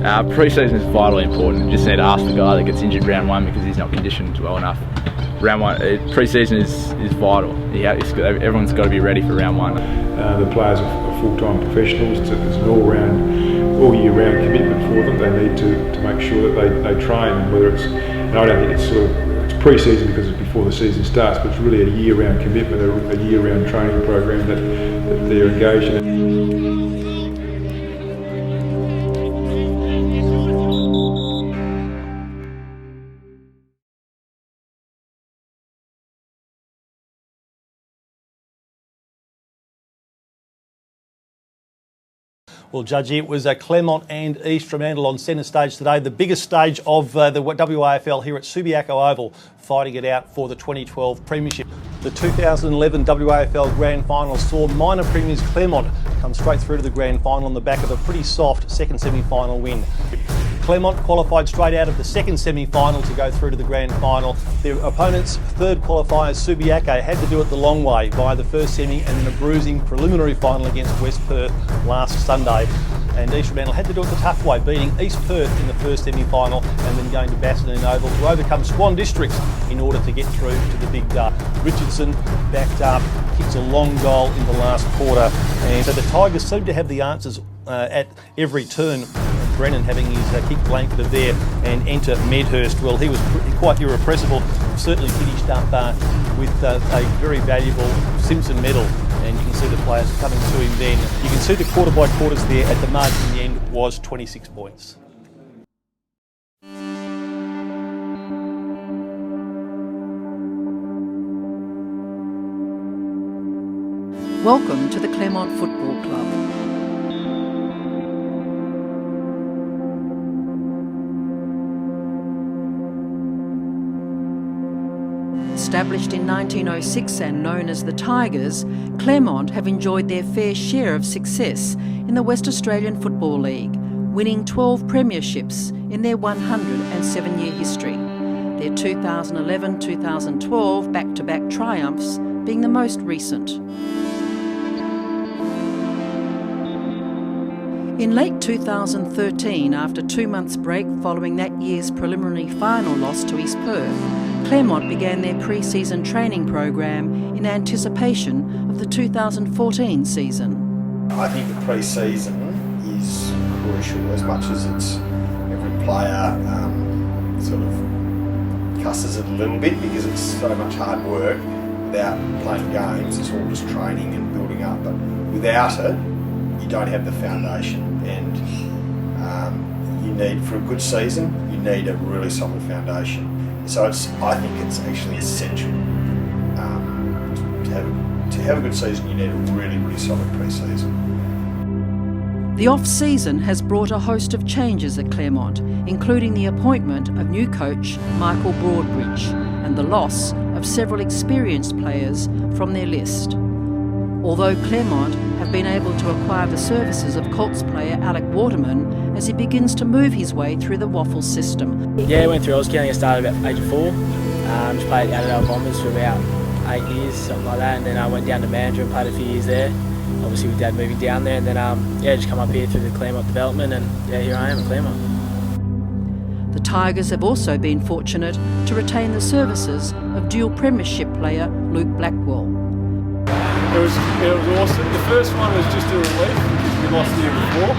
Pre-season is vitally important. You just need to ask the guy that gets injured round one because he's not conditioned well enough. Round one, pre-season is vital. Everyone's got to be ready for round one. The players are full-time professionals. It's an all year-round commitment for them. They need to make sure that they train, and whether it's, and I don't think it's pre-season because it's before the season starts, but it's really a year-round commitment, a year-round training program that they're engaged in. Well, Judgy, it was Claremont and East Fremantle on centre stage today, the biggest stage of the WAFL here at Subiaco Oval, fighting it out for the 2012 premiership. The 2011 WAFL Grand Final saw minor premiers Claremont come straight through to the Grand Final on the back of a pretty soft second semi-final win. Claremont qualified straight out of the second semi-final to go through to the Grand Final. Their opponents, third qualifiers Subiaco, had to do it the long way via the first semi and then a bruising preliminary final against West Perth last Sunday. And East Fremantle had to do it the tough way, beating East Perth in the first semi-final and then going to Bassendean Oval to overcome Swan Districts in order to get through to the big Richardson backed up, kicks a long goal in the last quarter. And so the Tigers seem to have the answers at every turn. Brennan having his kick blanketed there, and enter Medhurst. Well, he was quite irrepressible, certainly finished up with a very valuable Simpson medal, and you can see the players coming to him then. You can see the quarter by quarters there at the margin in the end was 26 points. Welcome to the Claremont Football Club. Established in 1906 and known as the Tigers, Claremont have enjoyed their fair share of success in the West Australian Football League, winning 12 premierships in their 107-year history, their 2011-2012 back-to-back triumphs being the most recent. In late 2013, after 2 months' break following that year's preliminary final loss to East Perth, Claremont began their pre-season training program in anticipation of the 2014 season. I think the pre-season is crucial, as much as it's every player sort of cusses it a little bit because it's so much hard work without playing games. It's all just training and building up, but without it, you don't have the foundation, and you need, for a good season, you need a really solid foundation. So I think it's actually essential to have a good season. You need a really, really solid pre-season. The off-season has brought a host of changes at Claremont, including the appointment of new coach Michael Broadbridge and the loss of several experienced players from their list. Although Claremont have been able to acquire the services of Colts player Alec Waterman as he begins to move his way through the WAFL system. Yeah, I went through County. I started about age of 4. Just played at Adelaide Bombers for about 8 years, something like that, and then I went down to manager and played a few years there. Obviously with Dad moving down there, and then just come up here through the Claremont development, and here I am at Claremont. The Tigers have also been fortunate to retain the services of dual premiership player Luke Blackwell. It was awesome. The first one was just a relief because we lost the year before,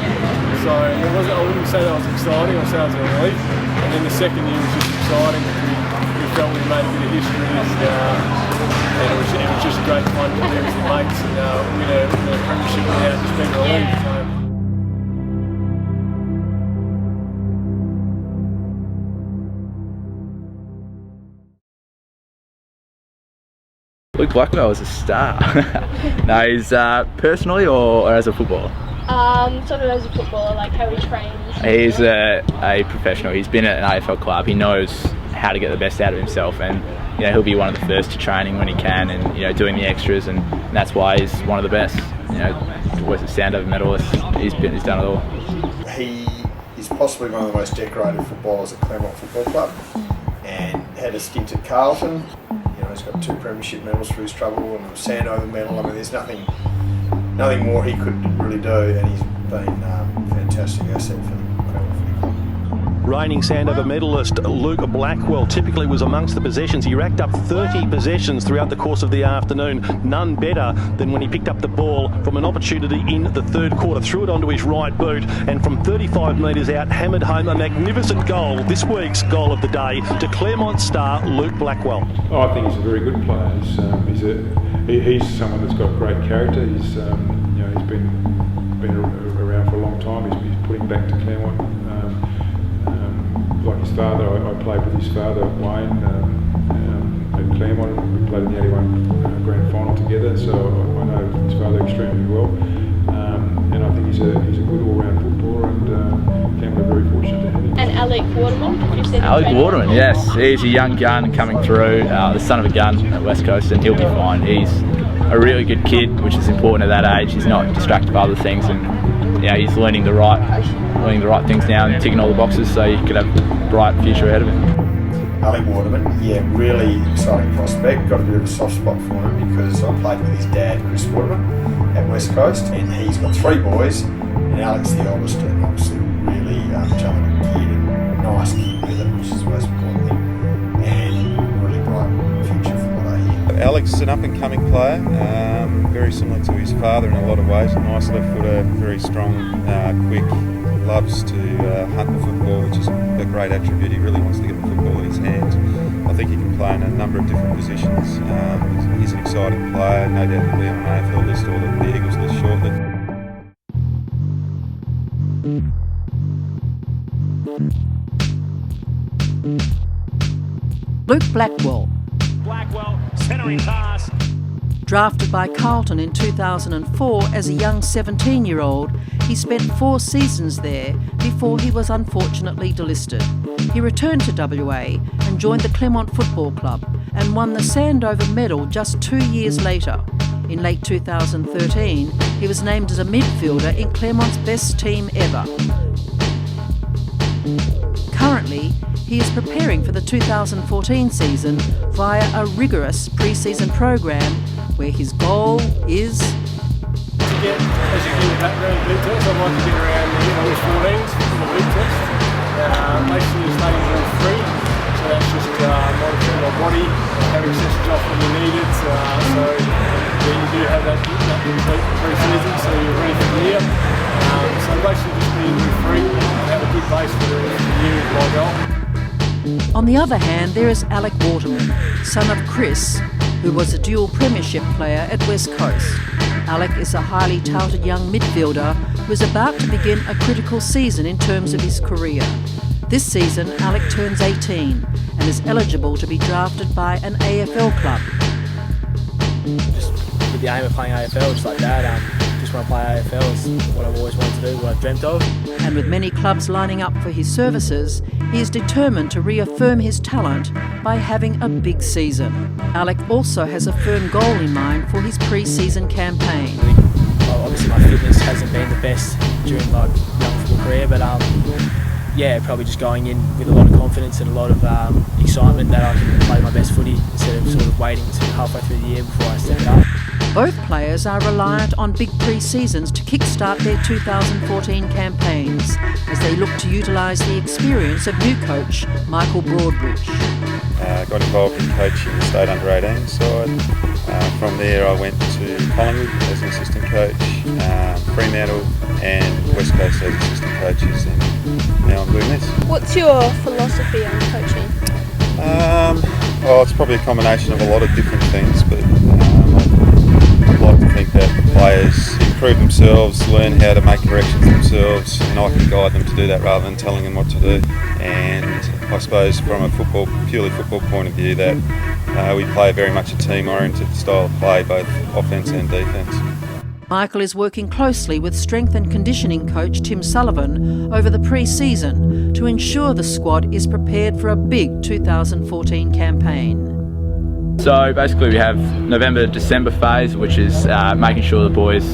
so I wouldn't say that was exciting, I'd say it was a relief. And then the second year was just exciting because we felt we made a bit of history, and it was just great fun to do with the mates and win a premiership without just being relieved. So. Luke Blackwell is a star. No, he's personally or as a footballer? Sort of as a footballer, like how he trains. He's a professional. He's been at an AFL club. He knows how to get the best out of himself, and he'll be one of the first to training when he can, and doing the extras, and that's why he's one of the best. Was a Sandover medalist. He's done it all. He is possibly one of the most decorated footballers at Claremont Football Club, and had a stint at Carlton. He's got 2 premiership medals for his trouble and a Sandover medal. I mean, there's nothing more he could really do, and he's been a fantastic asset for the Claremont Football Club. Reigning Sandover medalist Luke Blackwell typically was amongst the possessions. He racked up 30 possessions throughout the course of the afternoon. None better than when he picked up the ball from an opportunity in the third quarter, threw it onto his right boot, and from 35 metres out hammered home a magnificent goal, this week's goal of the day, to Claremont star Luke Blackwell. Oh, I think he's a very good player. He's someone that's got great character. He's been around for a long time. He's putting back to Claremont. Like his father, I played with his father Wayne at Claremont. We played in the 81 grand final together, so I know his father extremely well. And I think he's a good all-round footballer, and Claremont are very fortunate to have him. And Alec Waterman, did you see him? Alec Waterman, yes, he's a young gun coming through, the son of a gun at West Coast, and he'll be fine. He's a really good kid, which is important at that age. He's not distracted by other things, and he's learning the right things now and ticking all the boxes, so he could have a bright future ahead of him. Alec Waterman, really exciting prospect. Got a bit of a soft spot for him because I played with his dad, Chris Waterman, at West Coast, and he's got 3 boys, and Alec's the oldest, and obviously really talented kid and nice kid with him, which is the most important thing, and really bright future from what I hear. Alec's an up-and-coming player, very similar to his father in a lot of ways. A nice left footer, very strong, quick, loves to hunt the football, which is a great attribute. He really wants to get the football in his hands. I think he can play in a number of different positions. He's an exciting player, no doubt he'll be on the AFL list or the Eagles list shortly. Luke Blackwell, Centering pass. drafted by Carlton in 2004 as a young 17-year-old, he spent 4 seasons there before he was unfortunately delisted. He returned to WA and joined the Claremont Football Club and won the Sandover medal just 2 years later. In late 2013, he was named as a midfielder in Claremont's best team ever. Currently, he is preparing for the 2014 season via a rigorous pre-season program where his goal is As you get the background beat test, I'd like to get around the English 14s for the beat test. Basically, the stadium's all free, so that's just monitoring my body, having sessions off when you need it. So you do have that complete pre-season, so you're ready for the year. So basically, just being free and have a good base for the year is my goal. On the other hand, there is Alec Waterman, son of Chris, who was a dual premiership player at West Coast. Alec is a highly touted young midfielder who is about to begin a critical season in terms of his career. This season, Alec turns 18 and is eligible to be drafted by an AFL club. Just with the aim of playing AFL, just like that. Just want to play AFL is what I've always wanted to do, what I've dreamt of. And with many clubs lining up for his services, he is determined to reaffirm his talent by having a big season. Alec also has a firm goal in mind for his pre-season campaign. Obviously my fitness hasn't been the best during my young football career, but probably just going in with a lot of confidence and a lot of excitement that I can play my best footy instead of sort of waiting to halfway through the year before I step it up. Both players are reliant on big pre-seasons to kickstart their 2014 campaigns as they look to utilise the experience of new coach Michael Broadbridge. Got involved in coaching the state under-18 side. From there I went to Collingwood as an assistant coach, Fremantle and West Coast as assistant coaches, and now I'm doing this. What's your philosophy on coaching? It's probably a combination of a lot of different things, but I'd like to think that the players improve themselves, learn how to make corrections themselves, and I can guide them to do that rather than telling them what to do. And I suppose from a purely football point of view, that we play very much a team-oriented style of play, both offence and defence. Michael is working closely with strength and conditioning coach Tim Sullivan over the pre-season to ensure the squad is prepared for a big 2014 campaign. So basically we have November-December phase, which is making sure the boys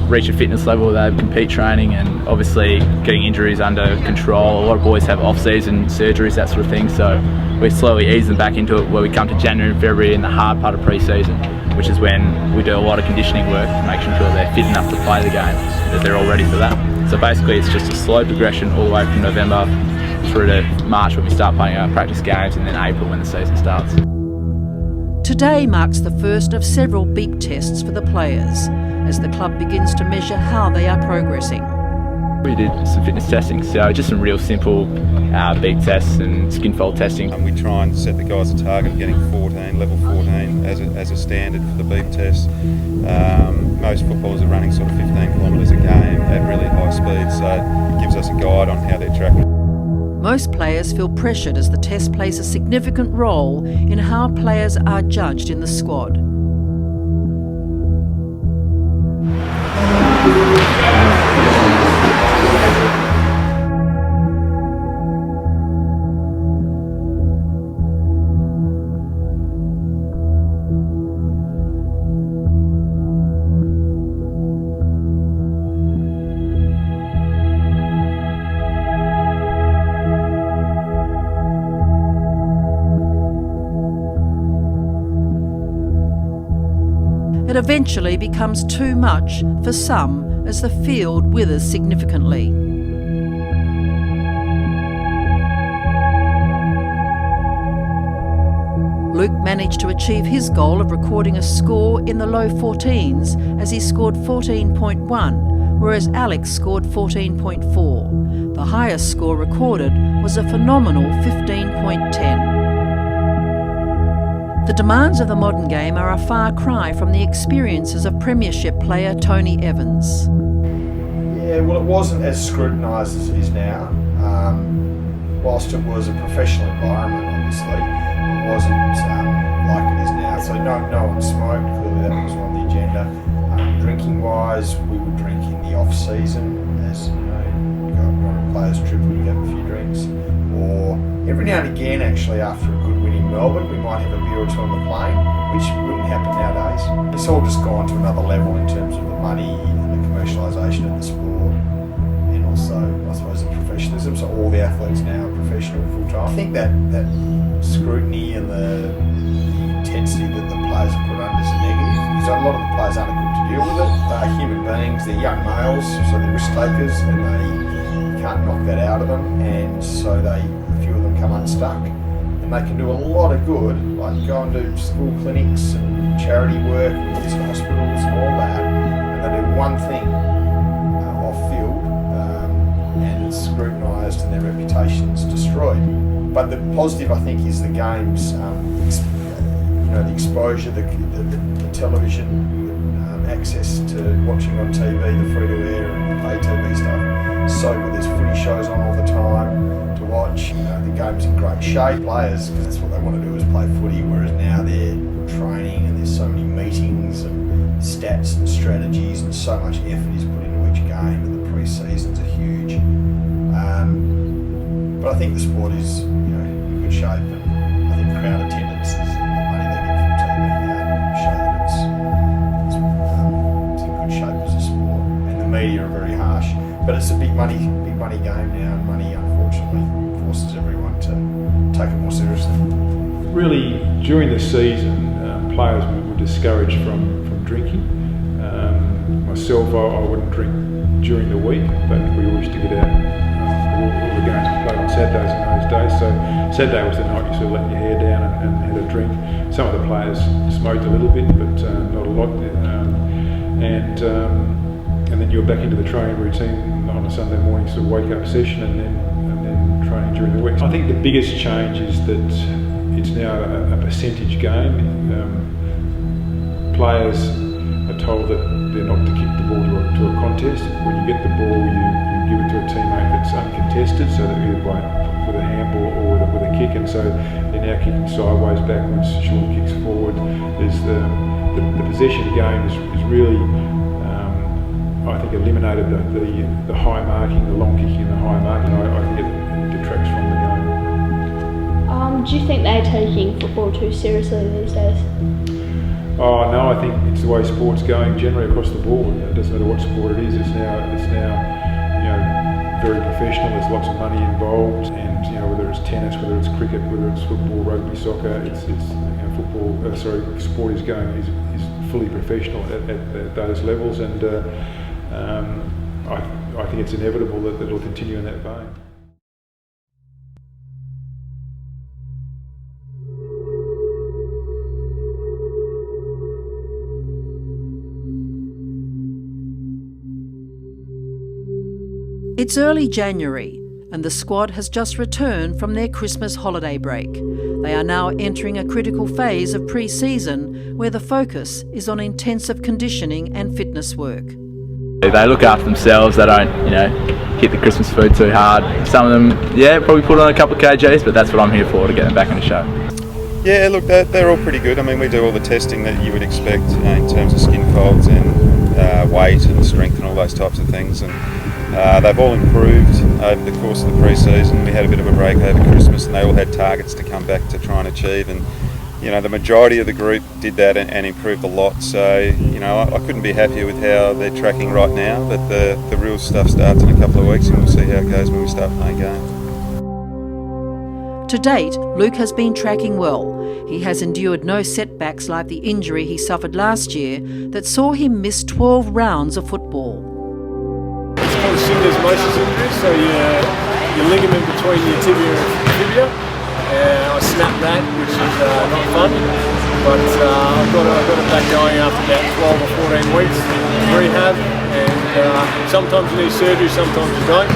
reach a fitness level, they have compete training, and obviously getting injuries under control. A lot of boys have off-season surgeries, that sort of thing, so we slowly ease them back into it where we come to January and February in the hard part of pre-season, which is when we do a lot of conditioning work, making sure they're fit enough to play the game, that they're all ready for that. So basically it's just a slow progression all the way from November through to March when we start playing our practice games, and then April when the season starts. Today marks the first of several beep tests for the players as the club begins to measure how they are progressing. We did some fitness testing, so just some real simple beep tests and skin fold testing. And we try and set the guys a target of getting 14, level 14 as a standard for the beep test. Most footballers are running sort of 15 kilometres a game at really high speed, so it gives us a guide on how they're tracking. Most players feel pressured as the test plays a significant role in how players are judged in the squad. It eventually becomes too much for some as the field withers significantly. Luke managed to achieve his goal of recording a score in the low 14s as he scored 14.1, whereas Alex scored 14.4. The highest score recorded was a phenomenal 15.10. The demands of the modern game are a far cry from the experiences of premiership player Tony Evans. Yeah, well, it wasn't as scrutinised as it is now. Whilst it was a professional environment, obviously, it wasn't like it is now. So no one smoked, clearly that was on the agenda. Drinking-wise, we would drink in the off-season, as you know, go on a players' trip, we'd have a few drinks. Or every now and again, actually, after a good win in Melbourne, we might have a beer or two on the plane, which wouldn't happen nowadays. It's all just gone to another level in terms of the money and the commercialisation of the sport, and also, I suppose, the professionalism. So all the athletes now are professional full-time. I think that scrutiny and the intensity that the players are put under is a negative, because a lot of the players aren't equipped to deal with it. They're human beings, they're young males, so they're risk takers, and they can't knock that out of them, and so a few of them come unstuck. And they can do a lot of good, like go and do school clinics and charity work and visit hospitals and all that, and they do one thing off field, and it's scrutinised and their reputation's destroyed. But the positive, I think, is the games, the exposure, the television, access to watching on TV, the free-to-air and the pay TV stuff. So good, there's footy shows on all the time to watch. The game's in great shape. Players, that's what they want to do, is play footy, whereas now they're training and there's so many meetings and stats and strategies, and so much effort is put into each game, and the pre-seasons are huge. But I think the sport is, in good shape, and I think crowd attendances and the money they get from TV now show that it's in good shape as a sport. And the media are very harsh, but it's a big money game now, and money unfortunately forces everyone to take it more seriously. Really, during the season, players were discouraged from drinking. Myself, I wouldn't drink during the week, but we always did it out. All the games we played on Saturdays in those days, so Saturday was the night you sort of let your hair down and had a drink. Some of the players smoked a little bit, but not a lot. And then you were back into the training routine on a Sunday morning, sort of wake-up session, and then training during the week. I think the biggest change is that it's now a percentage game. Players are told that they're not to kick the ball to a contest. When you get the ball, you give it to a teammate that's uncontested, so that either with a handball or with a kick, and so they're now kicking sideways, backwards, short kicks forward. There's the possession game is really, I think, eliminated the high marking, the long kicking and the high marking. I think it detracts from the game. Do you think they're taking football too seriously these days? Oh no, I think it's the way sport's going generally across the board. It doesn't matter what sport it is. It's now very professional. There's lots of money involved, and whether it's tennis, whether it's cricket, whether it's football, rugby, soccer, sport is fully professional at those levels, and I think it's inevitable that it'll continue in that vein. It's early January and the squad has just returned from their Christmas holiday break. They are now entering a critical phase of pre-season where the focus is on intensive conditioning and fitness work. They look after themselves, they don't, hit the Christmas food too hard. Some of them, probably put on a couple of kgs, but that's what I'm here for, to get them back in the show. Yeah, look, they're all pretty good. I mean, we do all the testing that you would expect in terms of skin folds and weight and strength and all those types of things. And they've all improved over the course of the pre-season. We had a bit of a break over Christmas and they all had targets to come back to try and achieve. And the majority of the group did that and improved a lot. So, I couldn't be happier with how they're tracking right now. But the real stuff starts in a couple of weeks and we'll see how it goes when we start playing games. To date, Luke has been tracking well. He has endured no setbacks like the injury he suffered last year that saw him miss 12 rounds of football. It's called a syndesmosis injury, so your ligament between your tibia and fibula. I snapped that, which is not fun, but I've got it back going after about 12 or 14 weeks of rehab, and sometimes you need surgery, sometimes you don't.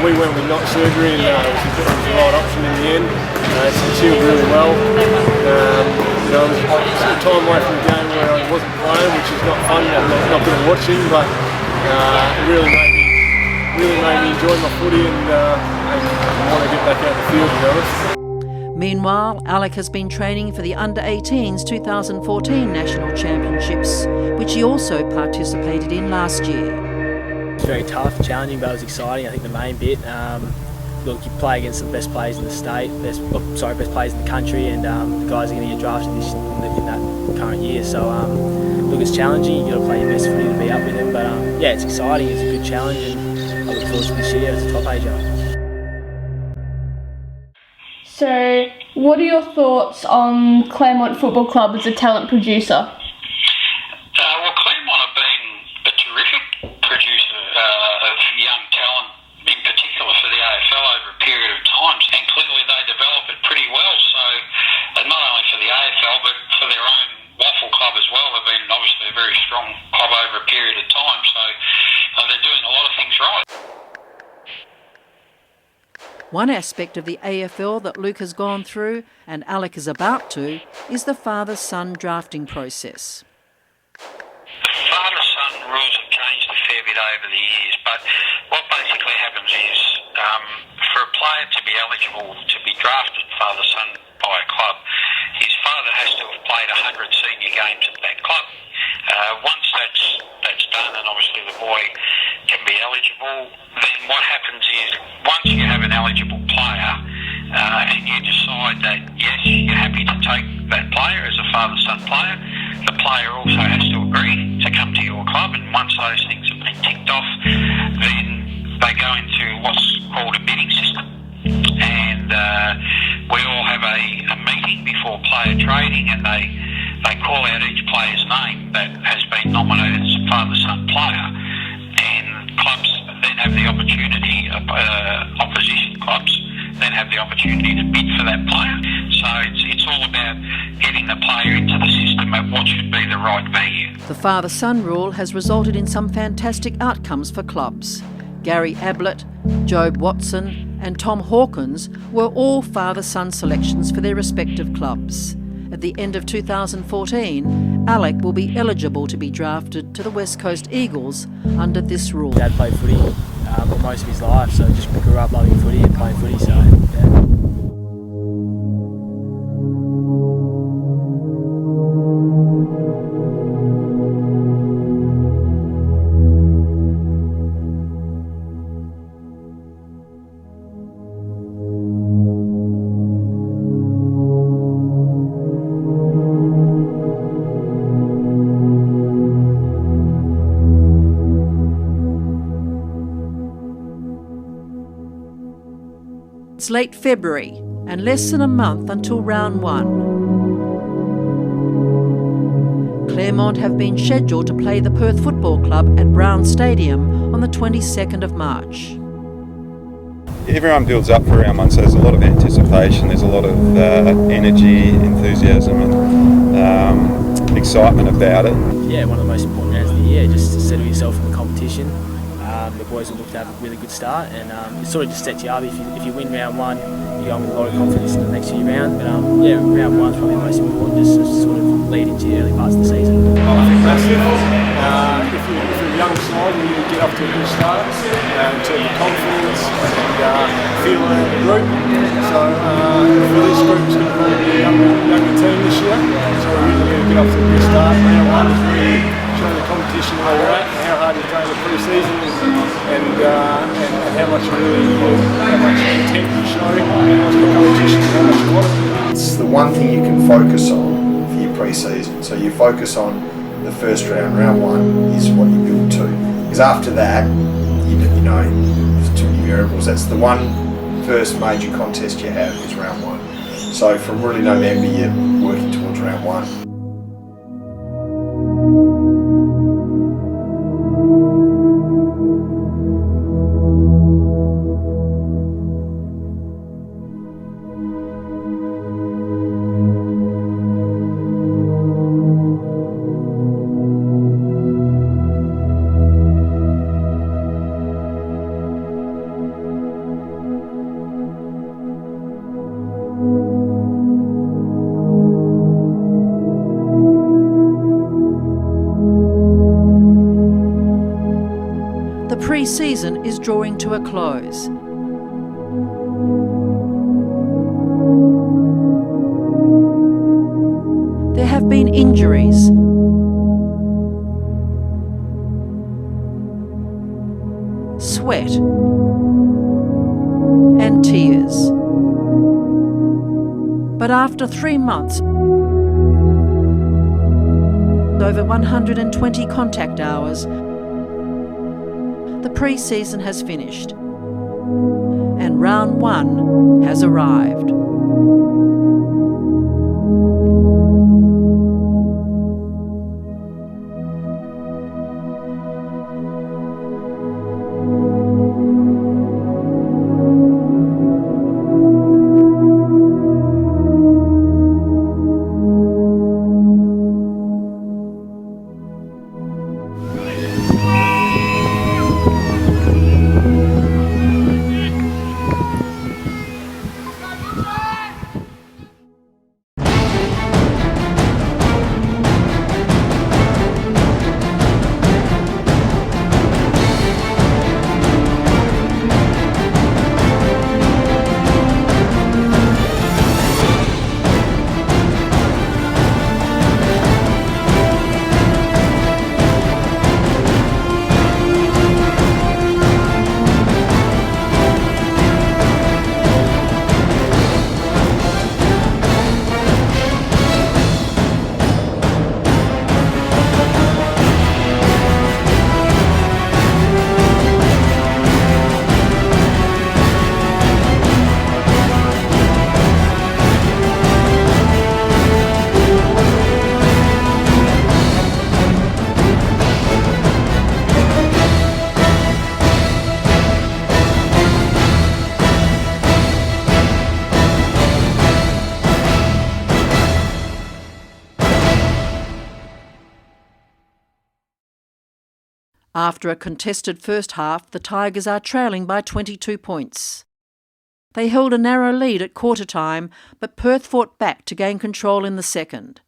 We went with not surgery and it was the right option in the end. It's healed really well. I was a time away from the game where I wasn't playing, which is not fun, I'm not good at watching, but it really made me enjoy my footy and want to get back out in the field, to be honest. Meanwhile, Alec has been training for the Under-18s 2014 National Championships, which he also participated in last year. It's very tough, challenging, but it was exciting. I think the main bit, look, you play against the best players in the state, best players in the country, and the guys are going to get drafted in that current year. So, look, it's challenging. You've got to play your best footy to be up with them. But it's exciting. It's a good challenge, and I look forward to this year as a top ager. So, what are your thoughts on Claremont Football Club as a talent producer? Well, Claremont have been a terrific producer of young talent, in particular for the AFL over a period of time, and clearly they develop it pretty well. So, not only for the AFL, but for their own WAFL club as well. They've been obviously a very strong club over a period of time, so they're doing a lot of things right. One aspect of the AFL that Luke has gone through, and Alec is about to, is the father-son drafting process. Father-son rules have changed a fair bit over the years, but what basically happens is for a player to be eligible to be drafted father-son by a club, his father has to have played 100 senior games at that club. Once that's done, and obviously the boy can be eligible, then what happens is once you have an eligible player and you decide that yes, you're happy to take that player as a father-son player, the player also has to agree to come to your club, and once those things have been ticked off, then they go into what's called a bidding system, and we all have a meeting before player trading, and they call out each player's name that has been nominated as a father-son player, and clubs then have the opportunity, opposition clubs then have the opportunity to bid for that player. So it's all about getting the player into the system at what should be the right value. The father-son rule has resulted in some fantastic outcomes for clubs. Gary Ablett, Job Watson and Tom Hawkins were all father-son selections for their respective clubs. At the end of 2014, Alec will be eligible to be drafted to the West Coast Eagles under this rule. Dad played footy for most of his life, so just grew up loving footy and playing footy, so yeah. It's late February and less than a month until round one. Claremont have been scheduled to play the Perth Football Club at Brown Stadium on the 22nd of March. Everyone builds up for round one, so there's a lot of anticipation, there's a lot of energy, enthusiasm and excitement about it. Yeah, one of the most important rounds of the year, just to settle yourself in the competition. the boys will look to have a really good start, and it sort of just sets you up. If you win round one, you go with a lot of confidence in the next few rounds. But yeah, round one's probably the most important, just to sort of lead into the early parts of the season. I think massive. If you're a young side, you need to get off to a good start in terms of confidence and feeling in the group. So for this group, it's going to be a younger team this year. So we really need to get off to a good start. Round one is really show the competition where you're at, and how hard you're going the pre-season, and how much intent you show, how much competition, how much you want it. It's the one thing you can focus on for your pre-season. So you focus on the first round. Round one is what you build to. Because after that, you know, there's too many variables. That's the one first major contest you have is round one. So from really November, you're working towards round one. The pre-season is drawing to a close. There have been injuries, sweat, and tears. But after 3 months, over 120 contact hours, the pre-season has finished, and round one has arrived. After a contested first half, the Tigers are trailing by 22 points. They held a narrow lead at quarter time, but Perth fought back to gain control in the second.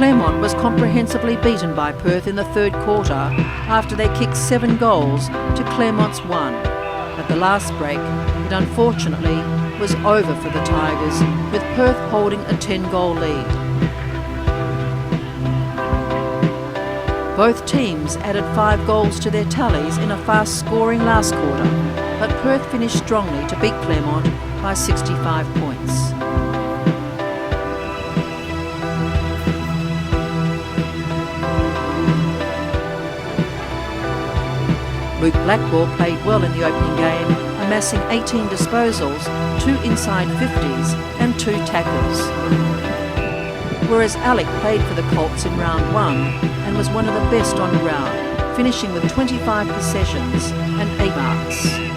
Claremont was comprehensively beaten by Perth in the third quarter after they kicked 7 goals to Claremont's 1. At the last break, it unfortunately was over for the Tigers, with Perth holding a 10-goal lead. Both teams added 5 goals to their tallies in a fast-scoring last quarter, but Perth finished strongly to beat Claremont by 65 points. Luke Blackwell played well in the opening game, amassing 18 disposals, 2 inside 50s and 2 tackles. Whereas Alec played for the Colts in round 1 and was one of the best on ground, finishing with 25 possessions and 8 marks.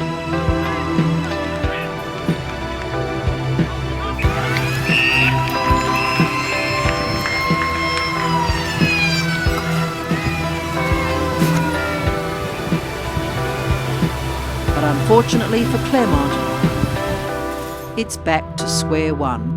But unfortunately for Claremont, it's back to square one.